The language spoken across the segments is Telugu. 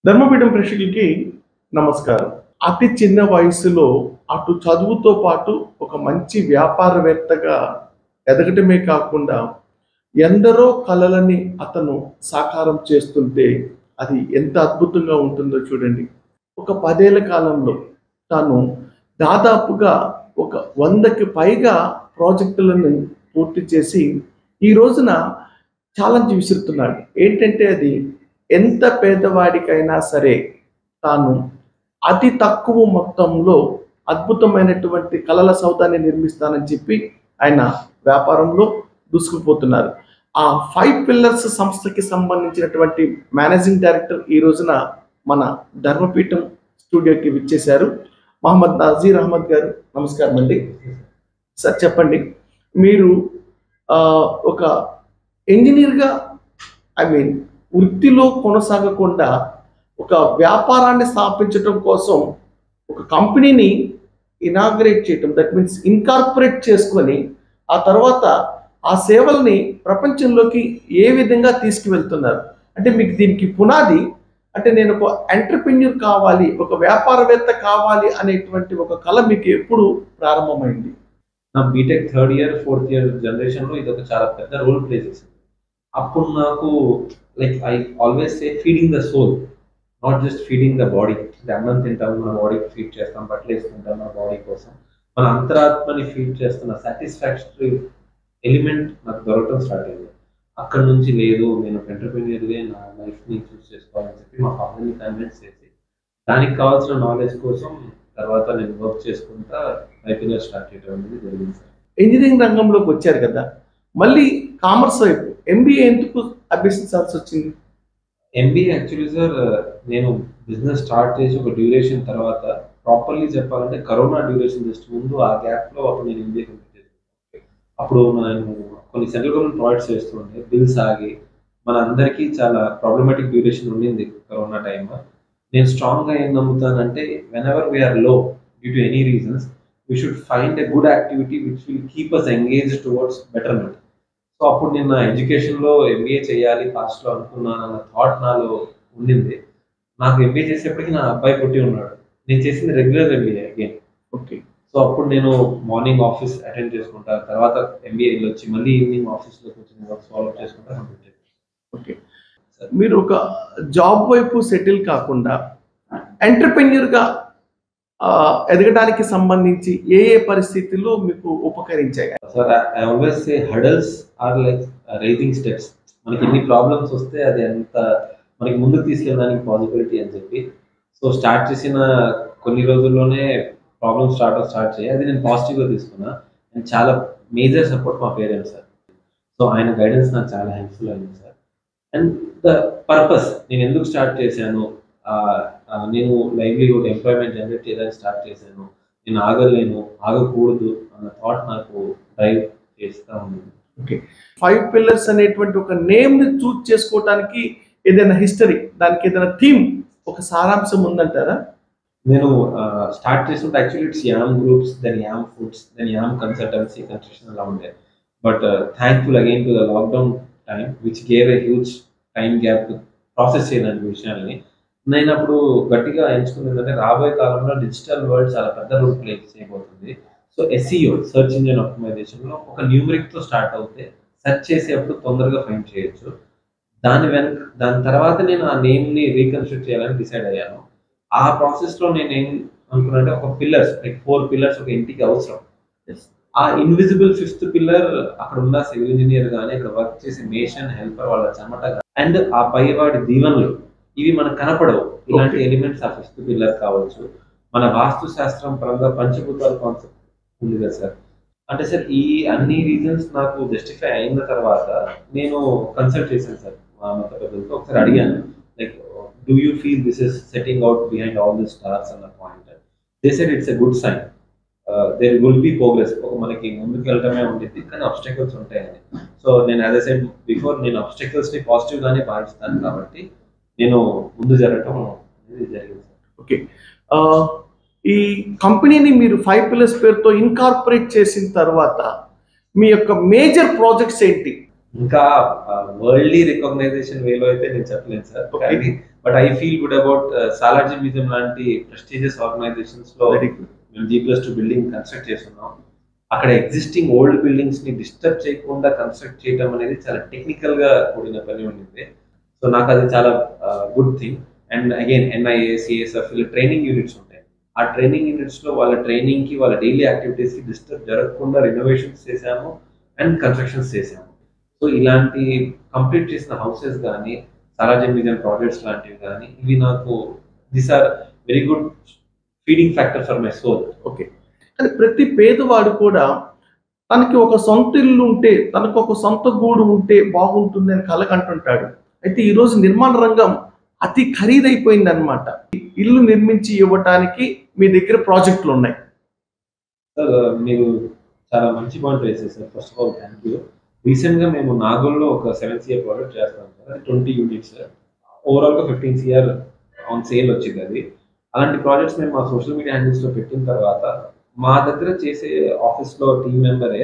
ధర్మపీఠం ప్రేక్షకులకి నమస్కారం. అతి చిన్న వయసులో అటు చదువుతో పాటు ఒక మంచి వ్యాపారవేత్తగా ఎదగటమే కాకుండా ఎందరో కళలని అతను సాకారం చేస్తుంటే అది ఎంత అద్భుతంగా ఉంటుందో చూడండి. ఒక 10 ఏళ్ల కాలంలో తాను దాదాపుగా ఒక 100కి పైగా ప్రాజెక్టులను పూర్తి చేసి ఈ రోజున ఛాలెంజ్ విసురుతున్నాడు. ఏంటంటే అది ఎంత పేదవాడికైనా సరే తాను అతి తక్కువ మొత్తంలో అద్భుతమైనటువంటి కళల సౌధాన్ని నిర్మిస్తానని చెప్పి ఆయన వ్యాపారంలో దూసుకుపోతున్నారు. ఆ 5 పిల్లర్స్ సంస్థకి సంబంధించినటువంటి మేనేజింగ్ డైరెక్టర్ ఈ రోజున మన ధర్మపీఠం స్టూడియోకి విచ్చేశారు. మహమ్మద్ నజీర్ అహ్మద్ గారు, నమస్కారం అండి. సార్ చెప్పండి, మీరు ఒక ఇంజనీర్గా వృత్తిలో కొనసాగకుండా ఒక వ్యాపారాన్ని స్థాపించడం కోసం ఒక కంపెనీని ఇనాగ్రేట్ చేయటం, దట్ మీన్స్ ఇన్కార్పొరేట్ చేసుకొని ఆ తర్వాత ఆ సేవల్ని ప్రపంచంలోకి ఏ విధంగా తీసుకువెళ్తున్నారు? అంటే మీకు దీనికి పునాది అంటే నేను ఒక ఎంటర్‌ప్రెన్యూర్ కావాలి, ఒక వ్యాపారవేత్త కావాలి అనేటువంటి ఒక కళ మీకు ఎప్పుడు ప్రారంభమైంది? నా BTech 3rd year 4th year జనరేషన్లో ఇది ఒక చాలా పెద్ద రోల్ ప్లే చేసింది. అప్పుడు నాకు I always say feeding the soul, not just feeding the body. అన్నం తింటాం, మన బాడీకి ఫీడ్ చేస్తాం, బట్టలు వేసుకుంటాం మన బాడీ కోసం, మన అంతరాత్మని ఫీడ్ చేస్తున్న సాటిస్ఫాక్టరీ ఎలిమెంట్ నాకు దొరకడం స్టార్ట్ అయింది. అక్కడ నుంచి లేదు, నేను ఎంటర్‌ప్రెన్యూర్‌గా నా లైఫ్ని చూస్ చేసుకోవాలని చెప్పి మా ఫ్యామిలీని కన్విన్స్ చేసి దానికి కావాల్సిన నాలెడ్జ్ కోసం తర్వాత నేను వర్క్ చేసుకుంటా ఐపీఎల్ స్టార్ట్ చేయడం అనేది జరిగింది సార్. ఇంజనీరింగ్ రంగంలోకి వచ్చారు కదా, మళ్ళీ కామర్స్ వైపు ఎంబీఏ ఎందుకు అభ్యసించాల్సి వచ్చింది? ఎంబీఏ యాక్చువల్లీ సార్, నేను బిజినెస్ స్టార్ట్ చేసి ఒక డ్యూరేషన్ తర్వాత, ప్రాపర్లీ చెప్పాలంటే కరోనా డ్యూరేషన్ జస్ట్ ముందు ఆ గ్యాప్లో అప్పుడు నేను ఎంబీఏ కంప్లీట్ చేశాను. అప్పుడు నేను కొన్ని సెంట్రల్ గవర్నమెంట్ ప్రాజెక్ట్స్ చేస్తుండే, బిల్స్ ఆగి మన అందరికీ చాలా ప్రాబ్లమాటిక్ డ్యూరేషన్ ఉండింది కరోనా టైంలో. నేను స్ట్రాంగ్గా ఏం నమ్ముతానంటే whenever we are low due to any reasons we should find a good activity which will keep us engage towards betterment. So అప్పుడు నేను నా ఎడ్యుకేషన్లో ఎంబీఏ చేయాలి ఫాస్ట్లో అనుకున్నాను అన్న థాట్ నాలో ఉండింది. నాకు ఎంబీఏ చేసేప్పటికి నా అబ్బాయి పుట్టి ఉన్నాడు. నేను చేసింది regular MBA again. Okay. So అప్పుడు నేను మార్నింగ్ ఆఫీస్ అటెండ్ చేసుకుంటా, తర్వాత ఎంబీఏ వచ్చి మళ్ళీ ఈవినింగ్ ఆఫీస్లోకి వచ్చి వర్క్ ఫాలో చేసుకుంటా కంప్లీట్ చేస్తాను. ఓకే. మీరు ఒక జాబ్ వైపు సెటిల్ కాకుండా ఎంటర్‌ప్రెన్యూర్‌గా ఎదగడానికి సంబంధించి ఏ ఏ పరిస్థితుల్లో మీకు ఉపకరించాయి? Sir, I always say hurdles are like rising steps. మనకి ఎన్ని ప్రాబ్లమ్స్ వస్తే అది ఎంత మనకి ముందుకు తీసుకెళ్ళడానికి పాసిబిలిటీ అని చెప్పి, సో స్టార్ట్ చేసిన కొన్ని రోజుల్లోనే ప్రాబ్లమ్ స్టార్ట్ చేయాలి. అది నేను పాజిటివ్గా తీసుకున్నా. అండ్ చాలా మేజర్ సపోర్ట్ మా పేరెంట్స్ సార్. సో ఆయన గైడెన్స్ నాకు చాలా హెల్ప్ఫుల్ అయింది సార్. అండ్ ద పర్పస్, నేను ఎందుకు స్టార్ట్ చేశాను, నేను లైవ్లీహుడ్ ఎంప్లాయ్మెంట్ జనరేట్ చేయడానికి స్టార్ట్ చేశాను, నేను ఆగలేను, ఆగకూడదు అన్న థాట్ నాకు డ్రైవ్ చేస్తూ ఉంది. ఓకే. 5 పిల్లర్స్ అనేటువంటి ఒక నేమ్ని చూజ్ చేసుకోవడానికి ఏదైనా హిస్టరీ, దానికి ఏదైనా థీమ్, ఒక సారాంశం ఉందంటారా? నేను స్టార్ట్ చేసినప్పుడు actually it's yam groups, then yam foods, then yam consultancy construction అలా ఉండే. But thankful again to the lockdown time which gave a huge time gap process చేయడానికి విషయాన్ని. నేను అప్పుడు గట్టిగా ఎంచుకుంది ఏంటంటే రాబోయే కాలంలో డిజిటల్ వరల్డ్ చాలా పెద్ద రోల్ ప్లే చేయబోతుంది. సో ఎస్ఈఓ, సర్చ్ ఇంజిన్ ఆప్టిమైజేషన్లో ఒక న్యూమరిక్తో స్టార్ట్ అవుతే సెర్చ్ చేసేప్పుడు తొందరగా ఫైండ్ చేయొచ్చు. దాని తర్వాత నేను ఆ నేమ్ని రీకన్స్ట్రక్ట్ చేయాలని డిసైడ్ అయ్యాను. ఆ ప్రాసెస్లో నేను ఏం అనుకున్నానంటే ఒక పిల్లర్స్, లైక్ 4 పిల్లర్స్ ఒక ఇంటికి అవసరం. ఆ ఇన్విజిబుల్ 5th పిల్లర్ అక్కడ ఉన్న సివిల్ ఇంజనీర్ కానీ అక్కడ వర్క్ చేసే మేషన్ హెల్పర్ వాళ్ళ చెమట అండ్ ఆ పైవాడి దీవెనలు, ఇవి మనకు కనపడవు. ఇలాంటి ఎలిమెంట్స్ ఆ 5th పిల్లర్ కావచ్చు. మన వాస్తు శాస్త్రం పరంగా పంచభూతాల కాన్సెప్ట్ ఉంది కదా సార్. అంటే సార్ ఈ అన్ని రీజన్స్ నాకు జస్టిఫై అయిన తర్వాత నేను కన్సల్ట్ చేశాను సార్ మా మత పెద్దలతో. ఒకసారి అడిగాను, like do you feel this is setting out behind all the stars అన్న point. They said it's a good sign, there will be progress. ఒక మనకి ముందుకు వెళ్ళటమే ఉంటుంది కానీ ఆబ్స్టకల్స్ ఉంటాయని. సో నేను యాజ్ ఐ సెడ్ బిఫోర్, నేను ఆబ్స్టకల్స్ని పాజిటివ్గానే భావిస్తాను కాబట్టి నేను ముందు జరగటం అనేది జరిగింది. ఓకే. ఈ కంపెనీని మీరు 5 పిల్లర్స్ పేరుతో ఇన్కార్పొరేట్ చేసిన తర్వాత మీ యొక్క మేజర్ ప్రాజెక్ట్స్ ఏంటి? ఇంకా వరల్డ్లీ రికగ్నైజేషన్ వేలో అయితే నేను చెప్పలేను sir. Okay. But I feel good about Salar Jung museum లాంటి ప్రెస్టీజియస్ ఆర్గనైజేషన్స్ లో వెరీ గుడ్. మేము G+2 బిల్డింగ్ కన్స్ట్రక్ట్ చేస్తున్నాం. అక్కడ ఎగ్జిస్టింగ్ ఓల్డ్ బిల్డింగ్స్ ని డిస్టర్బ్ చేయకుండా కన్స్ట్రక్ట్ చేయడం అనేది చాలా టెక్నికల్ గా కూడిన పని ఉండింది. సో నాకు అది చాలా good thing. And again NIA, CSF training units ఉంటాయి. ఆ ట్రైనింగ్ యూనిట్స్ లో వాళ్ళ ట్రైనింగ్ కి, వాళ్ళ డైలీ యాక్టివిటీస్ కి డిస్టర్బ్ జరగకుండా రినోవేషన్స్ చేశాము అండ్ కన్స్ట్రక్షన్స్ చేశాము. సో ఇలాంటి కంప్లీట్ చేసిన హౌసెస్ కానీ, సాలార్జంగ్ మ్యూజియం ప్రాజెక్ట్స్ లాంటివి కానీ, ఇవి నాకు these are very good feeding factor for my soul. Okay. కానీ ప్రతి పేదవాడు కూడా తనకి ఒక సొంత ఇల్లు ఉంటే, తనకు ఒక సొంత గూడు ఉంటే బాగుంటుంది అని కలగంటుంటాడు. అయితే ఈరోజు నిర్మాణ రంగం అతి ఖరీదైపోయింది అనమాట. ఇల్లు నిర్మించి ఇవ్వటానికి మీ దగ్గర ప్రాజెక్టులు ఉన్నాయి. సార్ మీరు చాలా మంచి పాయింట్ వేసేసారు. First of all thank you. Recent గా మేము నాగోల్లో ఒక 7 CR ప్రాజెక్ట్ చేస్తాం సార్. అది 20 యూనిట్స్. ఓవరాల్ గా 15 CR ఆన్ సేల్ వచ్చింది అది. అలాంటి ప్రాజెక్ట్స్ మేము మా సోషల్ మీడియా హ్యాండిల్స్ లో పెట్టిన తర్వాత మా దగ్గర చేసే ఆఫీస్ లో టీమ్ మెంబరే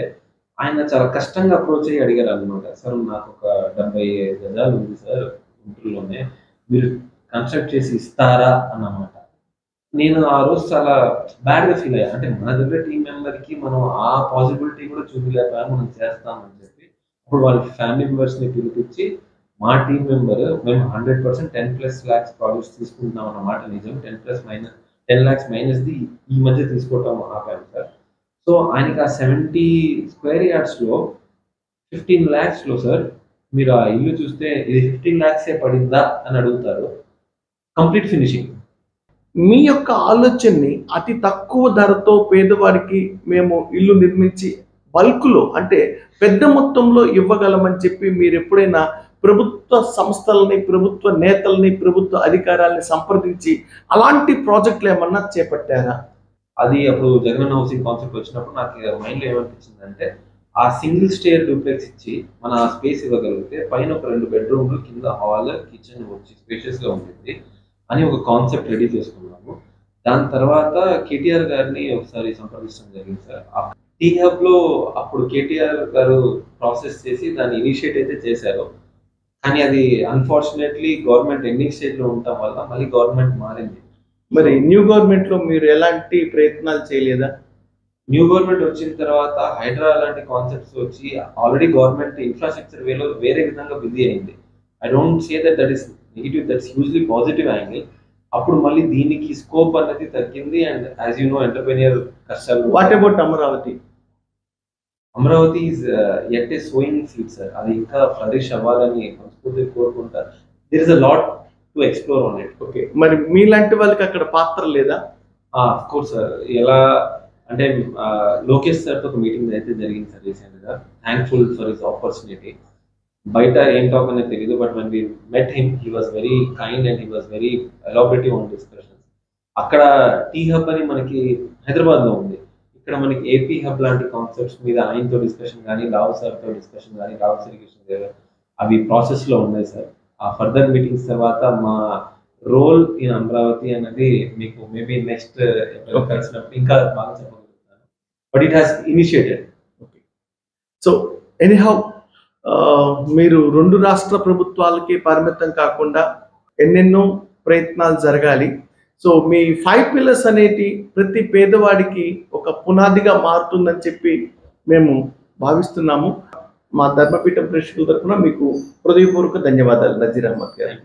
ఆయన చాలా కష్టంగా అప్రోచ్ అయ్యి అడిగారు అనమాట. సార్ నాకు ఒక 70 గజాలు ఉంది సార్ గుంటూరులోనే, మీరు కన్స్ట్రక్ట్ చేసి ఇస్తారా అన్నమాట. నేను ఆ రోజు చాలా బ్యాడ్ గా ఫీల్ అయ్యా. అంటే మన దగ్గర టీమ్ మెంబర్ కి మనం ఆ పాసిబిలిటీ కూడా చూపించలేకపోయా, మనం చేస్తామని చెప్పి. అప్పుడు వాళ్ళ ఫ్యామిలీ మెంబర్స్ ని పిలిపించి మా టీమ్ మెంబర్ మేము 100% 10+ lakhs ప్రాజెక్ట్స్ తీసుకుంటున్నాం అన్నమాట. నిజం 10 lakhs మైనస్ ది ఈ మధ్య తీసుకోవటం ఆపాము సార్. సో ఆయనకి ఆ 70 square yards లో 15 lakhs లో సార్ మీరు ఆ ఇల్లు చూస్తే ఇది 15 lakhs పడిందా అని అడుగుతారు. Complete finishing. మీ యొక్క ఆలోచనని అతి తక్కువ ధరతో పేదవారికి మేము ఇల్లు నిర్మించి బల్క్లో అంటే పెద్ద మొత్తంలో ఇవ్వగలమని చెప్పి మీరు ఎప్పుడైనా ప్రభుత్వ సంస్థలని, ప్రభుత్వ నేతల్ని, ప్రభుత్వ అధికారాలని సంప్రదించి అలాంటి ప్రాజెక్టులు ఏమన్నా చేపట్టారా? అది అప్పుడు జగన్ హౌసింగ్ కాన్సెప్ట్ వచ్చినప్పుడు నాకు మైండ్లో ఏమనిపించిందంటే, ఆ సింగిల్ స్టేర్ డూప్లెక్స్ ఇచ్చి మన స్పేస్ ఇవ్వగలిగితే పైన ఒక 2 బెడ్రూమ్లు, కింద హాల్, కిచెన్ వచ్చి స్పేషియస్గా ఉంటుంది అని ఒక కాన్సెప్ట్ రెడీ చేసుకున్నాము. దాని తర్వాత కేటీఆర్ గారిని ఒకసారి సంప్రదించడం జరిగింది సార్. టీ హబ్ లో అప్పుడు కేటీఆర్ గారు ప్రాసెస్ చేసి దాన్ని ఇనిషియేట్ అయితే చేశారు. కానీ అది అన్ఫార్చునేట్లీ గవర్నమెంట్ ఎండింగ్ స్టేజ్ లో ఉండటం వల్ల మళ్ళీ గవర్నమెంట్ మారింది. మరి న్యూ గవర్నమెంట్ లో మీరు ఎలాంటి ప్రయత్నాలు చేయలేదా? న్యూ గవర్నమెంట్ వచ్చిన తర్వాత హైడ్రా లాంటి కాన్సెప్ట్స్ వచ్చి ఆల్రెడీ గవర్నమెంట్ ఇన్ఫ్రాస్ట్రక్చర్ వేలో వేరే విధంగా బిజీ అయింది. I don't say that is negative, that's usually positive angle. అప్పుడు మళ్ళీ దీనికి స్కోప్ అనేది తగ్గింది. And as you know entrepreneur కష్టాలు. What about Amaravati? Amaravati is at a sowing seed sir. అది ఇంకా ఫ్లరిష్ అవ్వాలని మనస్ఫూర్తిగా కోరుకుంటారు. There is a lot to explore on it. Okay. మరి మీలాంటి వాళ్ళకి అక్కడ పాత్ర లేదా? Of course sir. ఎలా అంటే లోకేష్ సార్తో ఒక మీటింగ్ అయితే జరిగింది సార్ రీసెంట్గా. Thankful for his opportunity. బయట ఏం టాక్ అనేది తెలియదు, but when we met him he was very kind and he was very elaborative on discussions. అక్కడ టీ హబ్ అని మనకి హైదరాబాద్లో ఉంది. ఇక్కడ మనకి ఏపీ హబ్ లాంటి కాన్సెప్ట్స్ మీద ఆయనతో డిస్కషన్ కానీ, రావు సార్తో డిస్కషన్ కానీ, రావు శ్రీకృష్ణ గారు అవి ప్రాసెస్లో ఉన్నాయి సార్. ఆ ఫర్దర్ మీటింగ్స్ తర్వాత మా రోల్ ఇన్ అమరావతి అనేది మీకు మేబీ నెక్స్ట్ కలిసినప్పుడు ఇంకా బాగా చెప్పగలుగుతాను. But it has initiated. Okay. So anyhow మీరు 2 రాష్ట్ర ప్రభుత్వాలకి పరిమితం కాకుండా ఎన్నెన్నో ప్రయత్నాలు జరగాలి. సో మీ 5 pillars అనేటి ప్రతి పేదవాడికి ఒక పునాదిగా మారుతుందని చెప్పి మేము భావిస్తున్నాము. మా ధర్మపీఠం ప్రేక్షకుల తరఫున మీకు హృదయపూర్వక ధన్యవాదాలు నజీర్ అహ్మద్ గారు.